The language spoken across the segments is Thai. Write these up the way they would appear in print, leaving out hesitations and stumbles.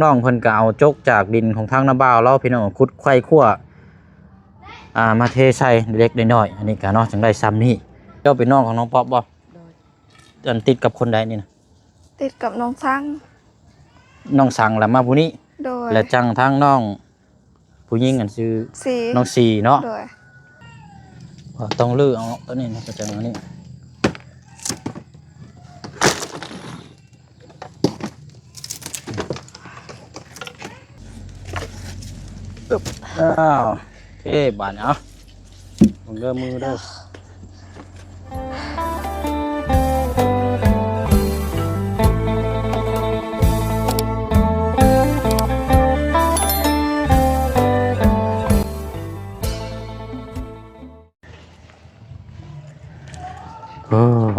น้องเพิ่นก็เอาจกจากดินของทางน้าบ่าวเราพี่น้องขุดไขว้คั่วมาเทใส่เล็กน้อยอันนี้ก็เนาะจังได้ซ้ำนี่เจ้าเป็นน้องของน้องป๊อปบ่อันติดกับคนใดนี่นะติดกับน้องซังน้องสังแล้วมาผู้นี้โดยและจังทางน้องผู้หญิงอันชื่อน้องสีเนาะโดยต้องลื้อเอาตัวนี้นะจังอันนี้อ้าวโอเคบานเอาผมเริ่มมือเด้อ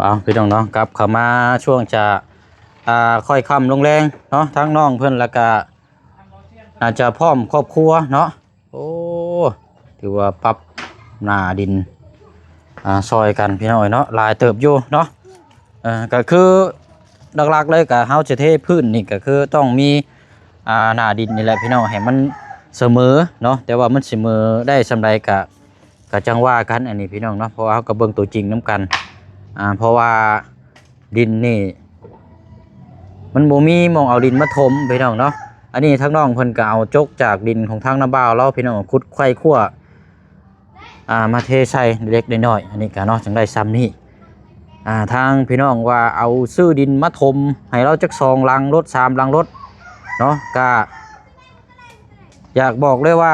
เอาพี่น้องเนาะกลับเข้ามาช่วงจะค่อยค่ำลงแรงเนาะทั้งน้องเพื่อนแล้วก็อาจจะพร้อมครอบครัวเนาะโอ้ถือว่าปรับหน้าดินซอยกันพี่น้องเนาะลายเติบอยู่เนาะก็คือหลักๆเลยกับเฮาจะเทพื้นนี่ก็คือต้องมีหน้าดินนี่แหละพี่น้องให้มันเสมอเนาะแต่ว่ามันเสมอได้สำใดกับจังว่ากันอันนี้พี่น้องเนาะเพราะว่าเฮาก็เบิ่งตัวจริงน้ำกันเพราะว่าดินนี่มันบ่มีมองเอาดินมาถมพี่น้องเนาะอันนี้ทั้งน้องเพิ่นก็เอาจกจากดินของทางน้าบ่าวเราพี่น้องขุดไขว้คั่วมาเทใส่เล็กน้อยอันนี้ก็เนาะจังได้ซ้ำนี่ทางพี่น้องว่าเอาซื้อดินมาถมให้เราจัก2 ลังรถ3 ลังรถเนาะก็อยากบอกเลยว่า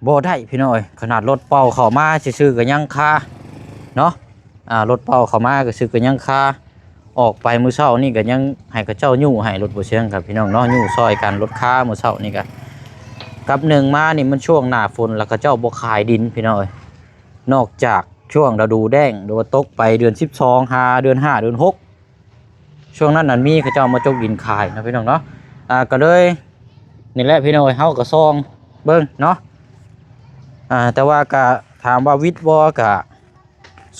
บ่ได้พี่น้อยขนาดรถเป่าเข้ามาซื่อๆก็ยังคาเนาะรถเป่าเข้ามาก็ซื้อก็ยังคาออกไปมื้อเช้านี่ก็ยังให้กับเจ้ายู่ให้รถบ่เชียงครับพี่น้องเนาะยู่ซอยกันรถค้ามื้อเช้านี่ก็กับหนึ่งมานี่มันช่วงหน้าฝนแล้วก็เจ้าบ่ขายดินพี่น้องเอ้ยนอกจากช่วงฤดูแล้งหรือว่าตกไปเดือน12หาเดือน5เดือน6ช่วงนั้นน่ะมีเขาเจ้ามาจกดินขายนะพี่น้องเนาะก็เลยนี่แหละพี่น้องเอ้ยเฮาก็ซองเบิ่งเนาะแต่ว่าก็ถามว่าวิทย์บ่ก็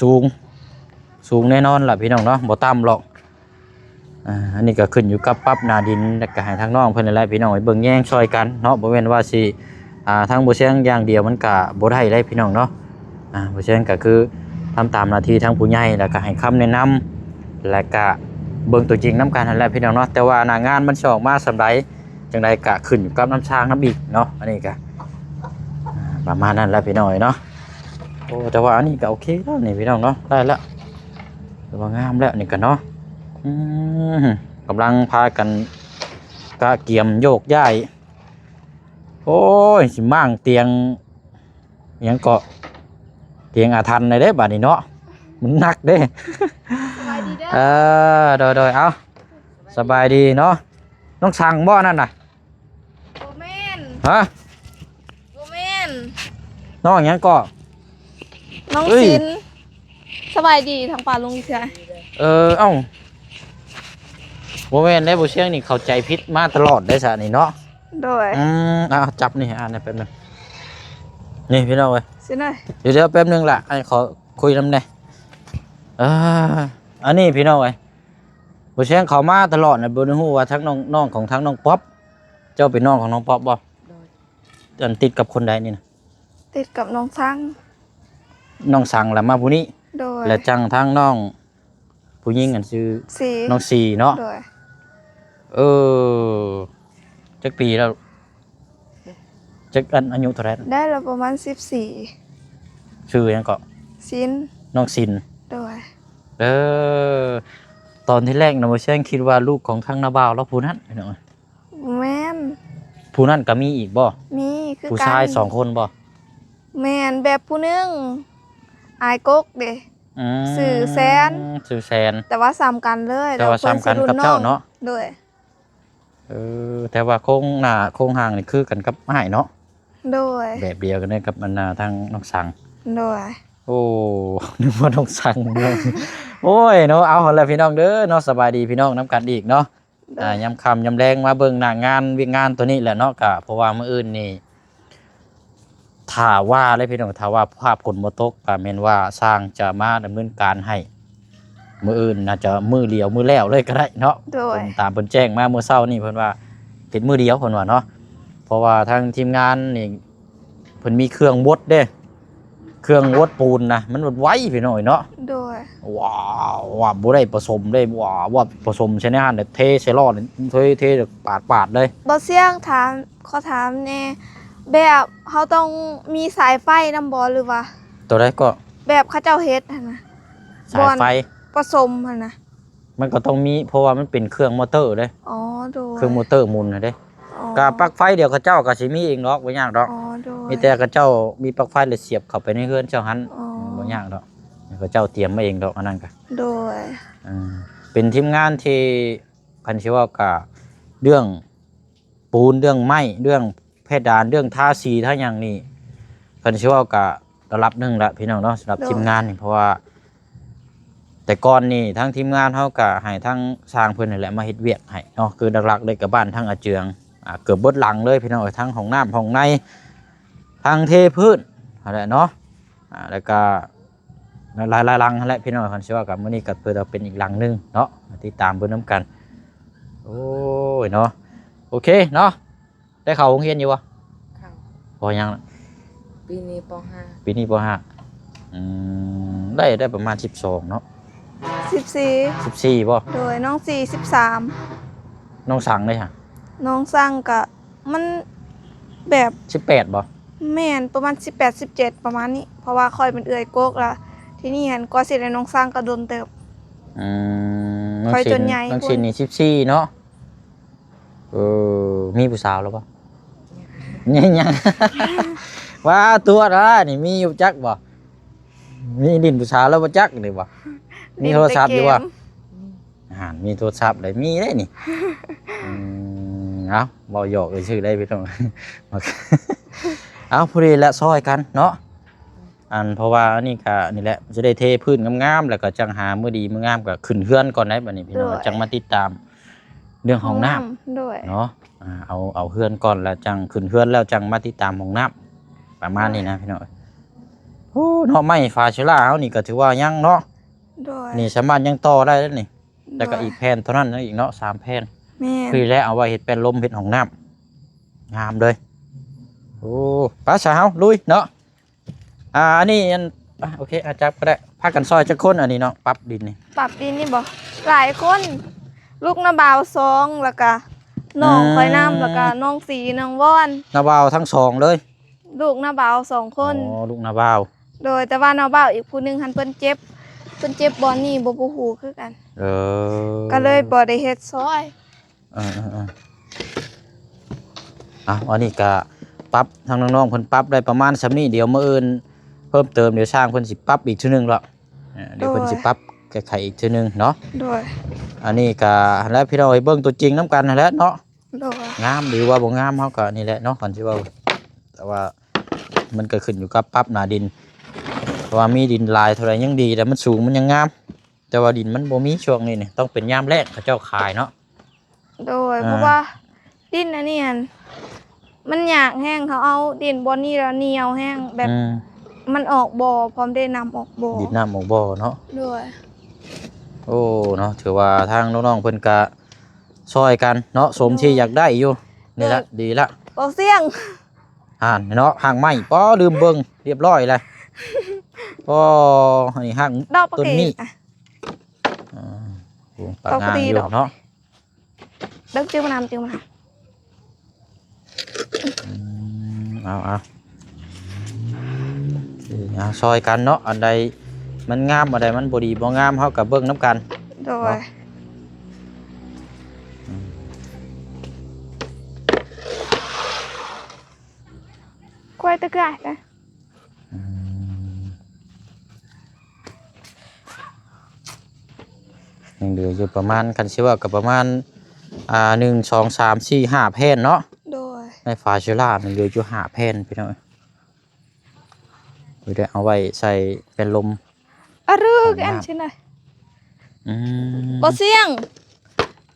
สูงแน่นอนล่ะพี่น้องเนาะบ่ต่ำหรอกอันนี้ก็ขึ้นอยู่กับปรับหน้าดินแล้วก็ให้ทางน้องเพิ่นนั่นแหละพี่น้องเบิ่งแย่งช่วยกันเนาะบ่แม่นว่าสิทางบ่เชียงอย่างเดียวมันก็บ่ได้เลยพี่น้องเนาะบ่เชียงก็คือทำตามหน้าที่ทางผู้ใหญ่แล้วก็ให้คำแนะนำแล้วก็เบิ่งตัวจริงนำกันนั่นแหละพี่น้องเนาะแต่ว่าหน้างานมันสิออกมาสำใดจังไดก็ขึ้นอยู่กับน้ำช้างน้ำอีกเนาะอันนี้ก็ประมาณนั้นแหละพี่น้องเนาะโอ้แต่ว่าอันนี้ก็โอเคแล้วนี่พี่น้องเนาะได้แล้วแต่ว่างามแล้วนี่ก็เนาะกำลังพากันกะเกียมโยกย้ายโอ้ยสิมั่งเตียงยังเกาะเตียงอาถรรพ์เลยเด้บัดนี้เนาะมันหนักเด้สบายดีเด้อโดยเอาสบายดีเนาะน้องสั่งบ่นั่นน่ะโบแมนฮะโบแมนน้องยังเกาะน้องซินสบายดีทางป่าลุงเชียเอ้าโมเมนต์ได้บุเชียงนี่เข้าใจพิษมาตลอดได้สะนี่เนาะโดยจับนี่นี่แป๊บนึงนี่พี่น้องเว้ยสิหน่อยเดี๋ยวแป๊บนึงล่ะขอคุยน้ำหน่อยอันนี้พี่น้องเว้ยบุเชียงเขามาตลอดนะบุญหูว่าทั้งน้องของทั้งน้องป๊อปเจ้าเป็นน้องของน้องป๊อปบ่ติดกับคนใดนี่นะติดกับน้องซังน้องสังแล้วมาผู้นี้โดยและจังทั้งน้องผู้หญิงอันชื่อน้องสีเนาะจักปีแล้วจักอายุเท่าไหร่ได้แล้วประมาณ14ชื่อยังเกาะซินน้องซินโดยตอนที่แรกนะบ่เช่นคิดว่าลูกของทางนาบ่าวแล้วผู้นั้นพี่น้องแม่นผู้นั้นก็มีอีกบ่มีคือผู้ชาย2 คนบ่แม่นแบบผู้นึงอายกกเด้สื่อแสนแต่ว่าซ้ำกันเลยแต่ว่าซ้ำกันกับเจ้าเนาะโดยแต่ว่าโครงห่างนี่คือกันกับอ้ายเนาะโดยแบบเดียวกันเลยกับมันทางน้องสังโดยโอ้นึกว่าน้องสังเนาะโอ้ยเนาะเอาหั่นแหละพี่น้องเด้อเนาะสบายดีพี่น้องน้ำกันอีกเนาะยามค่ำยามแรงมาเบิ่งหน้างานวิ่งงานตัวนี้แหละเนาะก็เพราะว่ามื้ออื่นนี่ถ้าว่าเลยพี่น้องถ้าว่าภาพฝนบ่ตกก็แม่นว่าสร้างจะมาดำเนินการให้มื้ออื่นน่าจะมื้อเดียวมื้อแล้วเลยก็ได้เนาะตามเพิ่นแจ้งมามื้อเช้านี่เพิ่นว่า เฮ็ดมือเดียวเพิ่นว่าเนาะเพราะว่าทางทีมงานนี่เพิ่นมีเครื่องบดเด้เครื่องบดปูนนะมันไวพี่น้อยเนาะโดยว้าวว่าบ่ได้ผสมได้ว่าผสมใช่ไหมฮะเดี๋ยวเทใส่รอดเทปาดเลยบ่เสี่ยงถามขอถามแน่แบบเฮาต้องมีสายไฟนำบ่หรือว่าตัวใดก็แบบเขาเจ้าเฮ็ดหั่นน่ะสายไฟผสมหั่นน่ะมันก็ต้องมีเพราะว่ามันเป็นเครื่องมอเตอร์เด้อ๋อโดยเครื่องมอเตอร์หมุนน่ะเด้กะปลั๊กไฟเดี๋ยวเขาเจ้าก็สิมีเองดอกบ่ยากดอกอ๋อโดยมีแต่เขาเจ้ามีปลั๊กไฟแล้วเสียบเข้าไปในเรือนเจ้าหันบ่ยากดอกเขาเจ้าเตรียมมาเองดอกอันนั้นก็โดยเป็นทีมงานที่คันสิว่าก็เรื่องปูนเรื่องไม้เรื่องเพดานเรื่องทาสีถ้าอย่างนี้คันสิว่าก็ระดับหนึ่งละพี่น้องเนาะสำหรับทีมงานนี่เพราะว่าแต่ก่อนนี่ทั้งทีมงานเขาก็ให้ทั้งสร้างเพิ่นนี่แหละมาเฮ็ดเวียกให้เนาะคือหลักๆเลยกับบ้านทั้งอาเจืองเกือบเบิดหลังเลยพี่น้องทั้งห้องน้ำห้องในทั้งเทพื้นอะไรเนาะแล้วก็หลายหลังนั่นแหละพี่น้องคันสิว่ากับมื้อนี้ก็เพื่อเป็นอีกหลังนึงเนาะติดตามเบิ่งนํกันโอ้ยเนาะโอเคเนาะได้เข้าโรงเรียนอยู่บ่เข้าพอยังปีนี้ป .5 ปีนี้ป .5 ได้ประมาณ12เนาะ14บ่โดยน้อง13น้องสั่งได้ฮะน้องสั่งก็มันแบบ18บ่แม่นประมาณ18 17ประมาณนี้เพราะว่าค่อยเป็นเอื้อยโกกล่ะที่นี่หันก็สิได้น้องสั่งก็โดนเติบค่อยจนใหญ่น้องสินนี่14เนาะมีผู้สาวแล้วบ่ยังว่าตัวนะนี่มีอยู่จักบ่มีดินผู้สาวแล้วบ่จักนี่บ่มีโทรศัพท์อยู่บ่มีโทรศัพท์เลยมีได้นี่เอาบ่หยอกเลยชื่อได้พี่น้องเอาพอดีและซอยกันเนาะเพราะว่านี่ก็นี่แหละจะได้เทพื้นงามๆแล้วก็จังหามื้อดีมื้องามก็ขึ้นเฮือนก่อนได้บัดนี้พี่น้องจังมาติดตามเรื่องห้องน้ำด้วยเนาะเอาเฮือนก่อนแล้วจังขึ้นเฮือนแล้วจังมาติดตามห้องน้ำประมาณนี้นะพี่น้องโอ้เนาะไม้ฟาเชล่าเฮานี่ก็ถือว่ายังเนาะนี่สามารถยังต่อได้แล้วนี่แต่ก็อีกแผ่นเท่านั้นนะอีกเนาะ3แผ่นคือแล้วเอาไว้เฮ็ดเป็นลมเฮ็ดห้องน้ำงามเลยโอ้ป้าสาวลุยเนาะอันนี้โอเคอาจับก็ได้พากันซอยจักคนอันนี้เนาะปรับดินนี่บ่หลายคนลูกนาบ่าว2แล้วก็น้องค่อยน้ำแล้วก็น้องสีน้องว่อนนาบ่าวทั้ง2เลยลูกนาบ่าว2คนอ๋อลูกนาบ่าวโดยแต่ว่านาบ่าวอีกผู้นึงหันเพิ่นเจ็บบอนนี่บ่ฮู้คือกันก็เลยบ่ได้เฮ็ดซอยอันนี้ก็ปรับทางน้องๆเพิ่นปรับได้ประมาณซำนี้เดี๋ยวมื้ออื่นเพิ่มเติมเดี๋ยวสร้างเพิ่นสิปรับอีกทีนึงแล้วเดี๋ยวเพิ่นสิปรับแก้ไขอีกทีนึงเนาะด้วยอันนี้ก็แล้วพี่น้องไปเบิ่งตัวจริงนํกันนั่นแหละเนาะด้วยงามหรือว่าบ่งามเฮาก็นี่แหละเนาะก่อนสิว่าแต่ว่ามันก็ขึ้นอยู่กับปรับหน้าดินเพราะว่ามีดินลายเท่าไรยังดีแต่มันสูงมันยังงามแต่ว่าดินมันบ่มีช่วงนี้นี่ต้องเป็นยามแรกเขาเจ้าขายเนาะโดยเพราะว่าดินอันนี้มันอยากแห้งเขาเอาดินบอนนี่แล้วเหนียวแห้งแบบมันออกบ่อพร้อมได้นำออกบ่อดินน้ำออกบ่อเนาะด้วยโอ้เนาะถือว่าทางน้องๆเพิ่นก็ซอยกันเนาะสมที่อยากได้อยู่นี่ละดีละบ่เสี่ยงเนาะห่างไม้ป้อลืมเบิ่งเรียบร้อยเลยป้อนี่ห่างต้นนี้ปากงานอยู่เนาะเบิ่งจื้อมานำเอาซอยกันเนาะอันใดมันงามอันใดมันบ่ดีบ่งามเฮาก็เบิ่งนำกันโดยกล้วยตะไคร้นะยังเหลืออยู่ประมาณคันสิว่าก็ประมาณ1 2 3 4 5แผ่นเนาะโดยในฝาเชล่ามันเหลืออยู่5แผ่นพี่น้องเดี๋ยวเอาไว้ใส่เป็นลมรึกอันใช่ไหมบ่เสี่ยง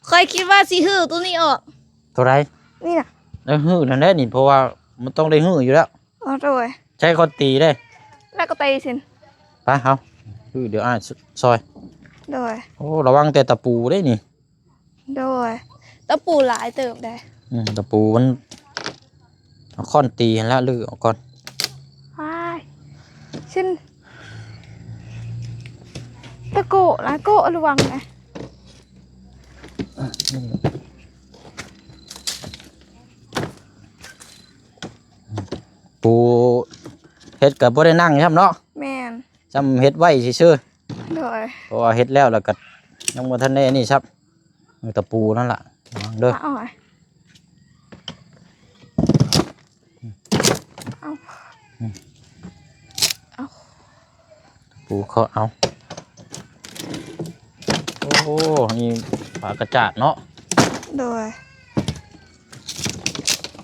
เคยคิดว่าสิหื้อตัวนี้ออกตัวไรนี่น่ะหื้อนั่นแหละนี่เพราะว่ามันต้องได้หื้ออยู่แล้วโดยใช้คนตีได้แล้วก็ตีสิไปเอาเดี๋ยวซอยโดยโอ้ระวังแต่ตะปูได้นี่โดยตะปูหลายเติบได้ ตะปูมันเอาค้อนตีแล้วลื้อออกก่อน ไปชิ้นตะโกะละโกะระวังนะ ปูเฮ็ดก็บ่ได้นั่งครับเนาะ แม่น จำเฮ็ดไว้ซื่อ โดย ๆเพราะว่าเฮ็ดแล้วก็ยังบ่ทันได้นี่ครับตะปูนั่นล่ะระวังเด้อ เอาไว้เอาเอา ปูเขาเอาโอ้นี่ปลากระจาดเนาะ โดย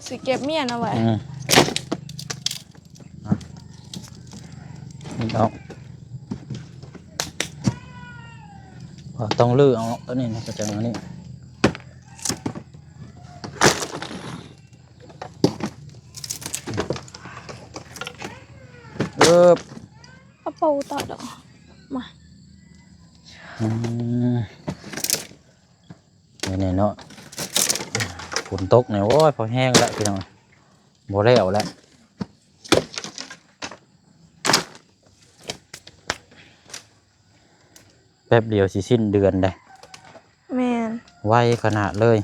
สิเก็บเมียนเอาไว้ นี่เอาต้องลื้อเอาตัวนี้นะกระจังอันนี้บ เอาปูต่อดอกมา นี่เนาะฝนตกเนี่ยโอ้ยพอแห้งแล้วพี่น้องบ่แล้วแล้วแป๊บเดียวสิสิ้นเดือนได้ แม่น ไวขนาดเลย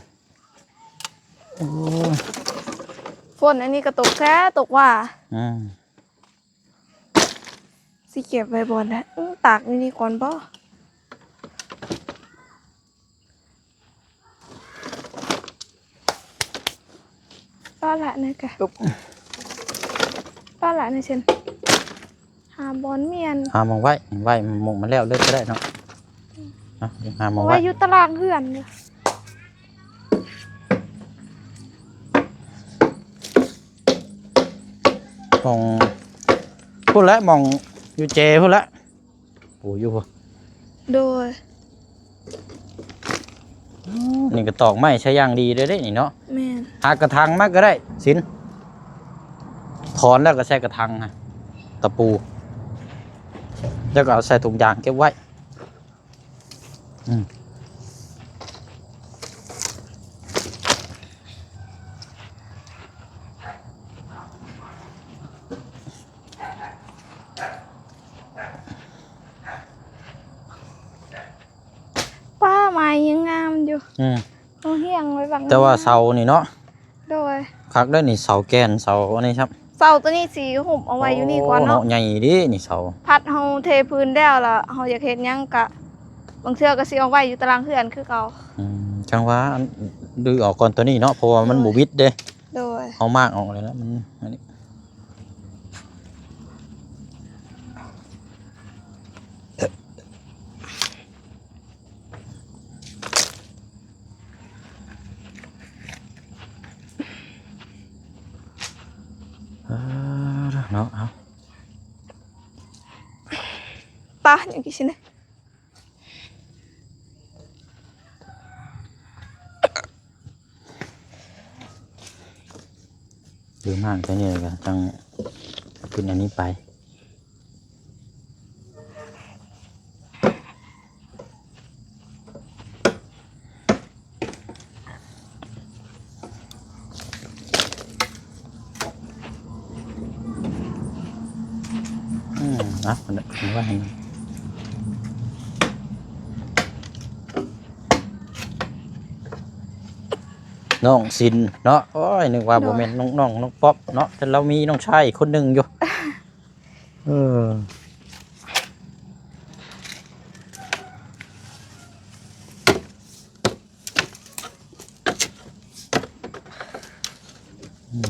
โอ้ย ฝนอันนี้ก็ตกแท้ตกว่า สิเก็บไว้บนนะตากนี่ก่อนบ่ป้าละนะกะป้าละนะเช่นหาบอลเมียน หามองไว้มองมันแล้วเลิกก็ได้เนาะหามอง ไว้ ไว้ อยู่ตารางเพื่อนเลย มองพูดแล้วมองอยู่เจพูดแล้วโอ้อยู่ โดย นี่ก็ตอกไม้ใช้อย่างดีเลยได้นี่เนาะ แม่น หากระทังมากก็ได้สินถอนแล้วก็ใช้กระทังนะตะปูแล้วก็เอาใส่ถุงยางเก็บไว้ป้าไม้ยังงามอยู่เขาเฮียงไว้บาง แต่ว่าเสานี่เนาะ โดย คักได้นี่เสาแกนเสาอันนี้ครับ เสาตัวนี้สีหุ่มเอาไว้อยู่นี่ก่อนเนาะ ใหญ่ดินี่เสา พัดเฮาเทพื้นแล้วล่ะเฮาอยากเฮ็ดหยังกะบางเทื่อก็สิเอาไว้อยู่ตารางเฮือนคือเก่า จังว่าดูออกก่อนตัวนี้เนาะเพราะว่ามันบุบิดเด้ โดย เอามากออกเลยแล้วมันอันนี้เนาะเอา ป้าอย่างกี่ชิ้นนะ ดูมากไปเนี่ยก็จังขึ้นอันนี้ไปนะมันว่าเห็นน้องสินเนาะโอ้ยนึกว่าบ่แม่นน้องป๊อปเนาะแต่เรามีน้องชายคนหนึ่งอยู่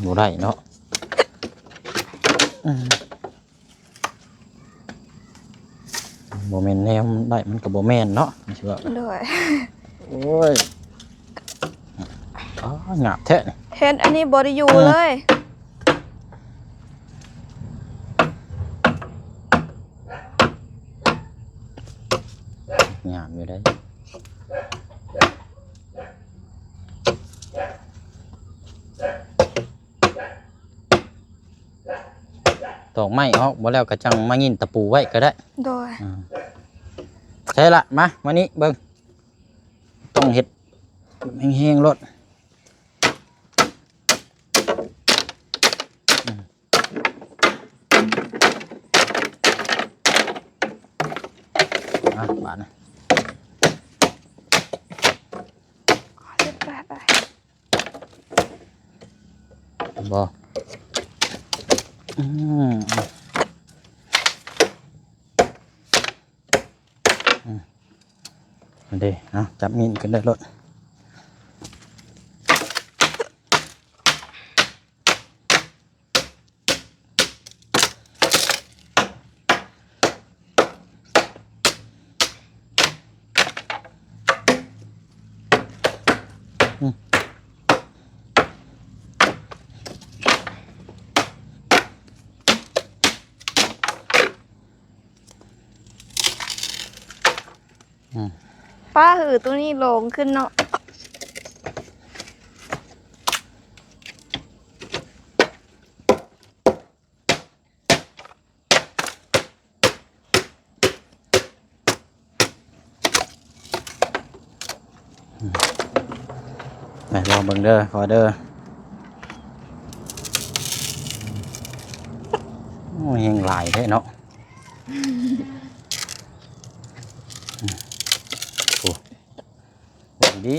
บ่ได้เนาะบ่แม่นแนวได้มันก็บ่แม่นเนาะเชื่อ โดย โอ้ยหยาบแท้นี่ เฮ็ดอันนี้บ่ได้อยู่เลย หยาบอยู่ได้ตอกไม้ออกบ่แล้วก็จังมายินตะปูไว้ก็ได้ โดย ใช่ละมานี่เบิ่งต้องเฮ็ดแห้งๆรถ บาทนะ 18ได้ บ่อืมอันเด้จับมีดกันได้รถป้าหือตัวนี้ลงขึ้นเนาะไปลองเบิ่งเด้อขอเด้อโอ้ยยังหลายแท้เนาะโอ้ดี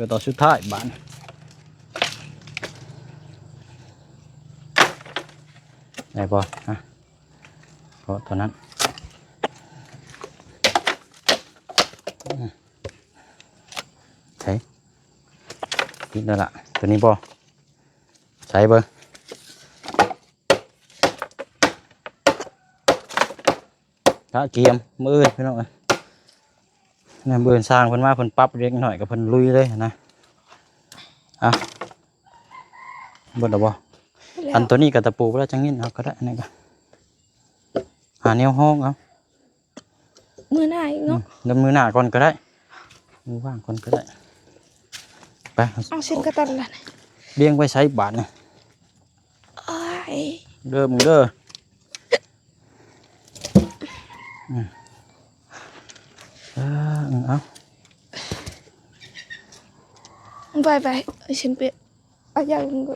ก็ต่อสุดท้ายบานได้ปะเพราะตัวนั้นใช่กินได้ละตัวนี้ปะใช่เบอร์พระเกียมมือพี่น้องเนี่ยเบื่อสร้างเพิ่นมาเพิ่นปรับเล็กหน่อยกับเพิ่นลุยเลยนะเบิ่งดอกบ่อันตัวนี้กับตะปูแล้วจังงี้เอาก็ได้นี่ก็หาแนวห้องเอา มือหน้าอีกเนาะ ดำมือหน้าก่อนก็ได้มือว่างก่อนก็ได้ไป เอาเส้นกระตันละ เลี้ยงไว้ใช้บาทนี่ อ้าย เด้อมึงเด้อเอา ไปฉันไปอายังกู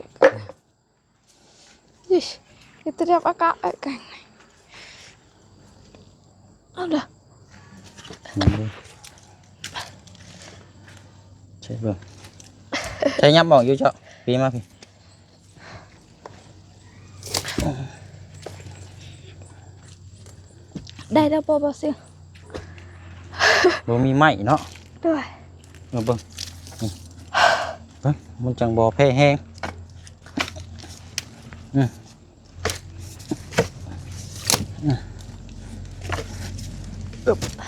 ยิ่งitu dia pakai kan ada ใช่เบิ่งใช้ยับบอกอยู่เจ้าปีมาพี่ได้แล้วปอเสียง บ่มีไม้เนาะ ด้วย เบิ่งเบิ่งมันจังบ่แพ้แห้ง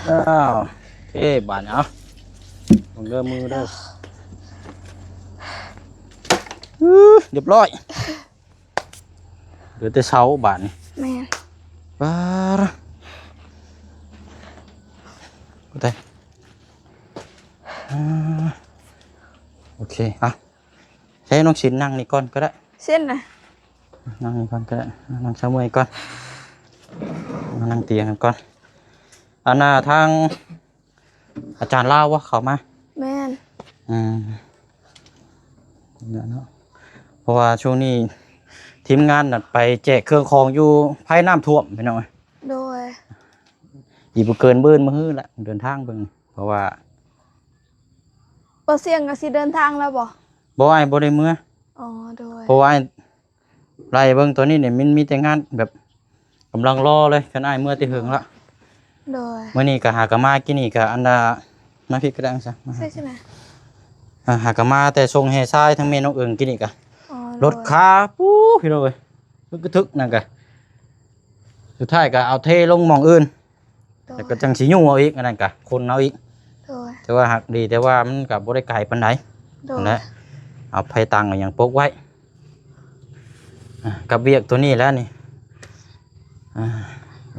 อ้าวบาดเอาผมเริ่มมือได้เรียบร้อยเหลือแต่เสาบาดนี่ แม่น บาดก็ได้โอเคใช้น้องชินนั่งนี่ก่อนก็ได้ เส้นน่ะ นั่งนี่ก่อนก็ได้นั่งเช้าเมื่อยก่อนมานั่งเตียงกันก่อนอันน่ะทางอาจารย์เล่าว่าเขามา แม่น เนี่ยเนาะเพราะว่าช่วงนี้ทีมงานน่ะไปแจกเครื่องของอยู่ภายน้ำท่วมไปหน่อย โดย อีกบ่เกินมื้อมื้อละเดินทางเบิ่งเพราะว่า ปอเสียงก็สิเดินทางแล้วบ่ บ่อ้ายบ่ได้เมื่อ อ๋อโดย เพราะว่าอ้ายไล่เบิ่งตัวนี้เนี่ยมันมีแต่งานแบบกำลังรอเลยคันอ้ายเมื่อแต่หึงละ โดย มื้อนี้ก็หากะมากินนี่ก็อันดามาพี่ก็ได้ซะ ใช่ไหม หากะมาแต่ทรงแห่ทรายทั้งแม่น้องเอิงกินนี่ก็ อ๋อ รถคาปู้พี่น้องเอ้ยมันก็ทึกนั่นก็สุดท้ายก็เอาเทลงหม่องอื่น แต่ก็จังสิยุ่งเอาอีกอันนั้นก็คนเอาอีก โดย แต่ว่าหักดีแต่ว่ามันก็บ่ได้ไกลปานใด โดย นั่นแหละเอาไผตังก็ยังปกไว้กับเวียกตัวนี้แล้วนี่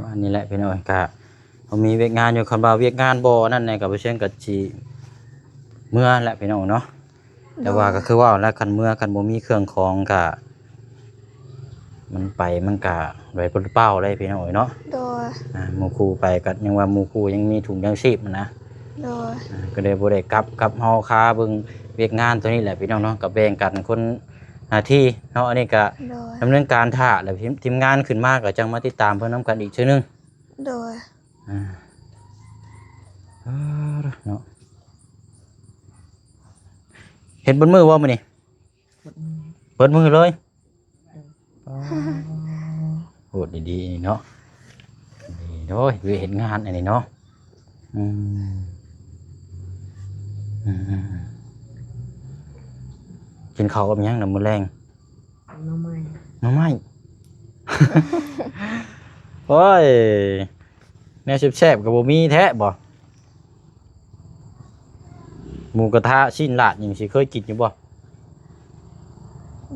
อันนี้แหละพี่น้องก็มีเวียกงานอยู่คันว่าเวียกงานบ่นั่นแหละก็บ่เชิงก็สิเมื่อแหละพี่น้องเนาะแต่ว่าก็คือว่าแล้วคันเมื่อคันบ่มีเครื่องของก็มันไปมันก็ไว้เปล่าเลยพี่น้องเนาะ โดย หมู่ครูไปก็ยังว่าหมู่ครูยังมีถุงยางชีพนะ โดย ก็เลยบ่ได้กลับเฮาคาเบิ่งเวียกงานตัวนี้แหละพี่น้องเนาะก็แบ่งกันคน หน้าที่เนาะอันนี้ก็ โดย ดำเนินการท่าแล้วทีมงานขึ้นมาก็จังมาติดตามเพิ่นนํกันอีกเทื่อนึง โดย อ่าเนาะเฮ็ดบนมือบ่มื้อนี้ หมดมือ เปิดมือเลยโหดดีๆเนาะดีโอ้ยเวเห็นงานอันนี้เนาะอืมอืมกินข้าวกับหยังน้ำมื้อแรง น้องไม้ หน่อไม้ โอ้ยแนวแซ่บๆกับบ่มีแท้บ่หมูกระทะชิ้นลาดยังสิเคยกินอยู่บ่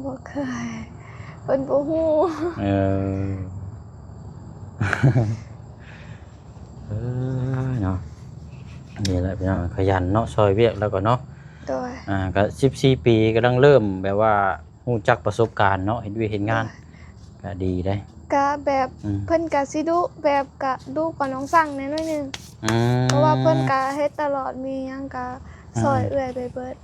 บ่เคยเพิ่นบ่ฮู้ เออ เออเนาะนี่แหละพี่น้องขยันเนาะซอยเวียกแล้วก็เนาะ โดย ก็14 ปีกำลังเริ่มแบบว่าฮู้จักประสบการณ์เนาะเห็นเวียกเห็นงานก็ดีได้ ก็แบบ อืม เพิ่นก็สิดุแบบก็ดุกว่าน้องสั่งแหน่น้อยหนึง อืม เพราะว่าเพิ่นก็เฮ็ดตลอดมีหยังก็ซอยเอื้อยไปเบิด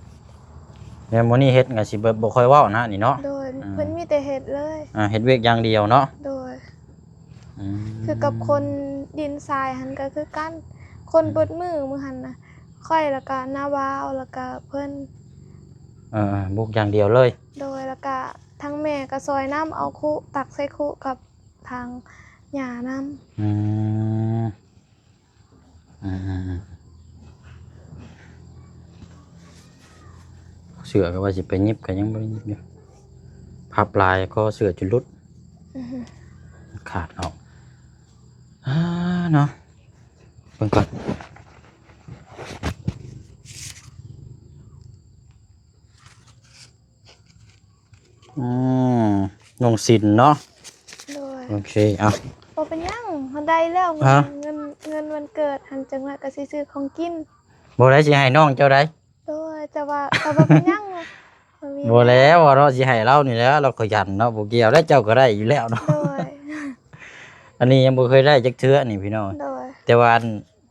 แล้วมื้อนี้เฮ็ดก็สิบ่ค่อยเว้านะนี่เนาะ โดยเพิ่นมีแต่เฮ็ดเลย เฮ็ดเวียกอย่างเดียวเนาะ โดย อืม คือกับคนดินทรายหันก็คือกันคนเบิดมือมื้อหันน่ะค่อยแล้วก็หน้าวาวแล้วก็เพิ่น บุกอย่างเดียวเลย โดยแล้วก็ทั้งแม่ก็ซอยน้ำเอาคุตักใส่คุกับทางหญ้าน้ำ อืมอืมเสือก็ว่าสิไปยิบก็ยังบ่ได้ยิบอยู่พับลายก็เสือจุลุด อือฮึ ขาดออกเนาะเบิ่งก่อนน้องสินเนาะ โดย โอเคเอา บ่เป็นหยังเฮาได้แล้ว ฮะ เงินวันเกิดหันจังว่าก็สิซื้อของกิน บ่ได้สิให้น้องเจ้าได้ โดยแต่ว่าบ่เป็นหยังอะมันมี บ่แล้วว่าเราสิให้เรานี่แหล้วเราขยันเนาะบ่เกี่ยวแล้วเจ้าก็ได้อยู่แล้วเนาะ โดย อันนี้ยังบ่เคยได้จักเทื่อนี่พี่น้อง โดย แต่ว่าอัน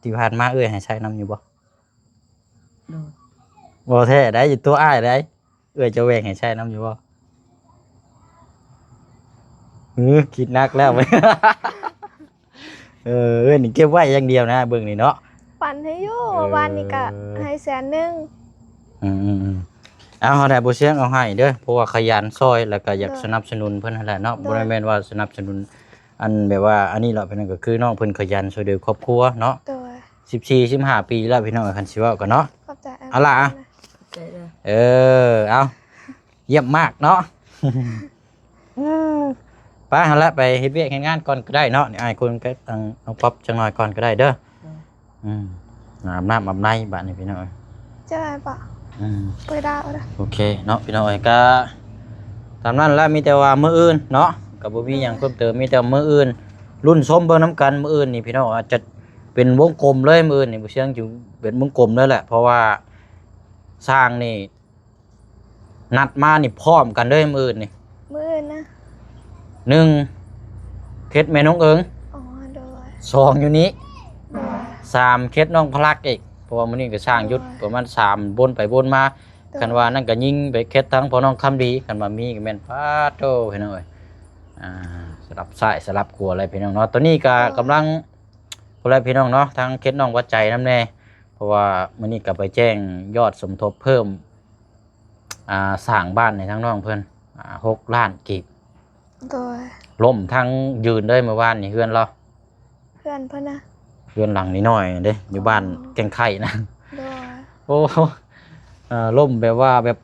ที่ผ่านมาให้ใช้น้ำอยู่บ่ โดน บ่แท้ได้อยู่ตัวอ้ายได้จะแวงให้ใช้น้ำอยู่บ่คิดหนักแล้ว นี่เก็บไว้อย่างเดียวนะเบิ่งนี่เนาะ ปั่นให้อยู่ วันนี้ก็ให้100,000 อืมเอาเฮาได้บ่เสียงเอาให้เด้อเพราะว่าขยันซอยแล้วก็อยากสนับสนุนเพิ่นนั่นแหละเนาะบ่ได้แม่นว่าสนับสนุนอันแบบว่าอันนี้หรอกพี่น้องก็คือน้องเพิ่นขยันช่วยเหลือครอบครัวเนาะ โดย 14-15 ปีแล้วพี่น้องคันสิเว้ากันเนาะ ขอบใจ เอาล่ะ ใจเลย เอาเยี่ยมมากเนาะ ไปหั่นละไปเฮ็ดเวียกเฮ็ดงานก่อนก็ได้เนาะนี่อ้ายคนก็ตั้งเอาป๊อปจังหน่อยก่อนก็ได้เด้ออาบน้ำอาบในบัดนี้พี่น้อง เจ้าไอ้ปะไปดาวนะ โอเคเนาะพี่น้องก็ตามนั้นแล้วมีแต่ว่ามื้ออื่นเนาะก็บ่มีหยังเพิ่มเติมมีแต่มื้ออื่นรุ่นชมเบิ่งนํกันมื้ออื่นนี่พี่น้องอาจจะเป็นวงกลมเลยมื้ออื่นนี่บ่เชิงอยู่เป็นวงกลมเลยแหละเพราะว่าสร้างนี่นัดมานี่พร้อมกันเลยมื้ออื่นนี่ มื้ออื่นนะ 1เคสแม่น้องเอิง อ๋อโดย 2อยู่นี้ โดย 3เคสน้องพลักอีกเพราะว่ามื้อนี้ก็สร้างหยุดประมาณ3วนไปวนมาคันว่านั่นก็ยิงไปเคสทั้งพ่อน้องคำดีคันว่ามีก็แม่นฟาโตพี่น้องเอ้ยสลับซ้ายสลับขวาอะไรพี่น้องเนาะตอนนี้ก็กำลังพวกอะไรพี่น้องเนาะทางเคสน้องวัดใจนำแน่เพราะว่ามื้อนี้ก็ไปแจ้งยอดสมทบเพิ่มสร้างบ้านในทั้งน้องเพิ่น6 ล้านกีบ โดย ล่มทั้งยืนเลยเมื่อวานนี่เฮือนเรา เพื่อนเพิ่นนะ เฮือนหลังนี้น้อยเด้อยู่บ้านแก่งไข่นะ โดย โอ้ล่มแบบว่าแบบ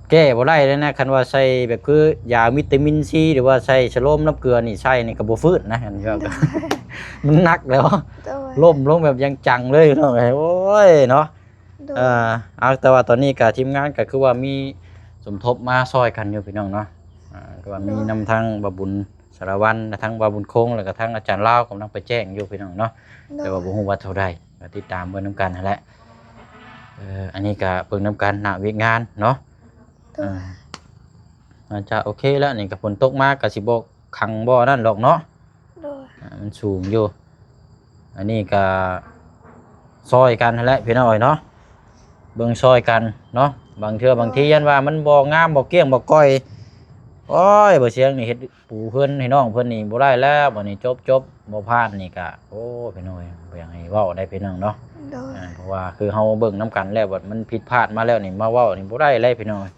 แก้บ่ได้เลยนะคันว่าใส่แบบคือยาวิตามินซีหรือว่าใส่ชะโลมน้ำเกลือนี่ใส่นี่ก็บ่ฟื้นนะอันนี้ก็ มันหนักแล้ว โดย ล่มลงแบบยังจังเลยเนาะโอ้ยเนาะ โดย เอาแต่ว่าตอนนี้ก็ทีมงานก็คือว่ามีสมทบมาซอยกันอยู่พี่น้องเนาะก็ว่ามีนำทั้งบาบุญสารวัตรทั้งบาบุญคงแล้วก็ทั้งอาจารย์ลาวกำลังไปแจ้งอยู่พี่น้องเนาะแต่ว่าบ่ฮู้ว่าเท่าใดก็ติดตามเบิ่งนํกันนั่นแหละอันนี้ก็เบิ่งนํกันหน้าเวียกงานเนาะ โดย อาจจะโอเคแล้วนี่ก็ฝนตกมาก็สิบ่ขังบ่นั่นหรอกเนาะ โดย มันสูงอยู่อันนี้ก็ซอยกันนั่นแหละพี่น้องเนาะเบิ่งซอยกันเนาะ บางเทื่อบางทียันว่ามันบ่งามบ่เกลี้ยงบ่ก้อยโอ้ยบ่เสียงนี่เฮ็ดปูเพิ่นให้น้องเพิ่นนี่บ่ได้แล้วบัดนี้จบบ่ผ่านนี่ก็โอ้พี่น้อยบ่อยากให้เว้าได้พี่น้องเนาะ โดย เพราะว่าคือเฮาเบิ่งนํกันแล้วบัดมันผิดพลาดมาแล้วนี่มาเว้านี่บ่ได้เลยพี่น้อย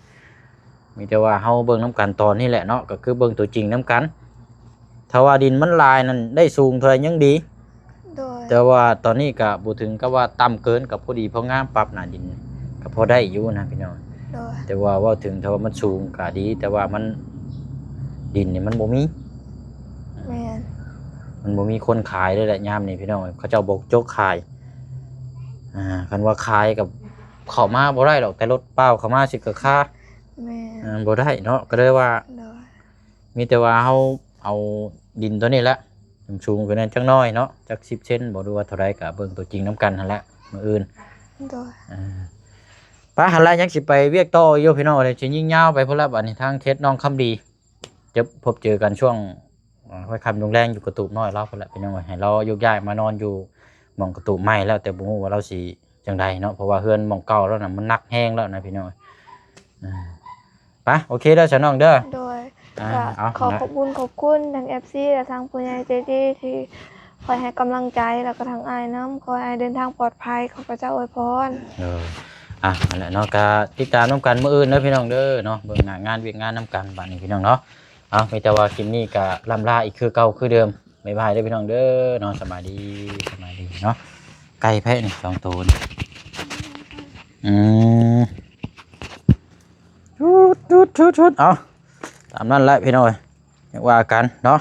มีแต่ว่าเฮาเบิ่งนํกันตอนนี้แหละเนาะก็คือเบิ่งตัวจริงนํกันถ้าว่าดินมันลายนั่นได้สูงเท่าไหร่ยังดี โดย แต่ว่าตอนนี้ก็บ่ถึงกับว่าต่ำเกินกับพอดีพองามปรับหน้าดินก็พอได้อยู่นะพี่น้อง โดย แต่ว่าเว้าถึงถ้าว่ามันสูงก็ดี แต่ว่ามันดินนี่มันบ่มี แม่น มันบ่มีคนขายเลยแหละยามนี้พี่น้องเขาเจ้าบอกจกขายคันว่าขายกับเข้ามาบ่ได้ดอกแต่รถเปล่าเข้ามาสิก็ค่า แม่น บ่ได้เนาะก็เลยว่า โดย มีแต่ว่าเฮาเอาดินตัวนี้แหละสูงกว่านั้นจักหน้อยเนาะจัก10เซนบ่รู้ว่าเท่าใดก็เบิ่งตัวจริงนํกันหั่นแหละมื้ออื่น โดย ไปหันละยังสิไปเวียกต่ออยู่พี่น้องเลยสิยิ่งยาวไปพุ่นละบัดนี้ทางเทศน้องคำดีจะพบเจอกันช่วงค่อยคำลงแรงอยู่กระตูบน้อยเราพุ่นละพี่น้องให้เรายกย้ายมานอนอยู่หม่องกระตูบใหม่แล้วแต่บ่ฮู้ว่าเราสิจังใดเนาะเพราะว่าเฮือนหม่องเก่าแล้วน่ะมันหนักแฮงแล้วนะพี่น้องไปโอเคเด้อฉันน้องเด้อ โดย เอา ขอขอบคุณทาง FC และทางผู้ใหญ่ใจดีที่คอยให้กำลังใจแล้วก็ทางอ้ายน้ำคอยอ้ายเดินทางปลอดภัยขอพระเจ้าอวยพร นั่นแหละเนาะก็ติดตามน้ำกันมื้ออื่นเด้อพี่น้องเด้อเนาะเบิ่งหน้างานเวียกงานน้ำกันบัดนี้พี่น้องเนาะมีแต่ว่าคลิปนี้ก็ล่ำลาอีกคือเก่าคือเดิมบ๊ายบายเด้อพี่น้องเด้อเนาะสบายดีเนาะไก่แพะนี่2ตัวนี่ชุดเอาตามนั้นแหละพี่น้องว่ากันเนาะ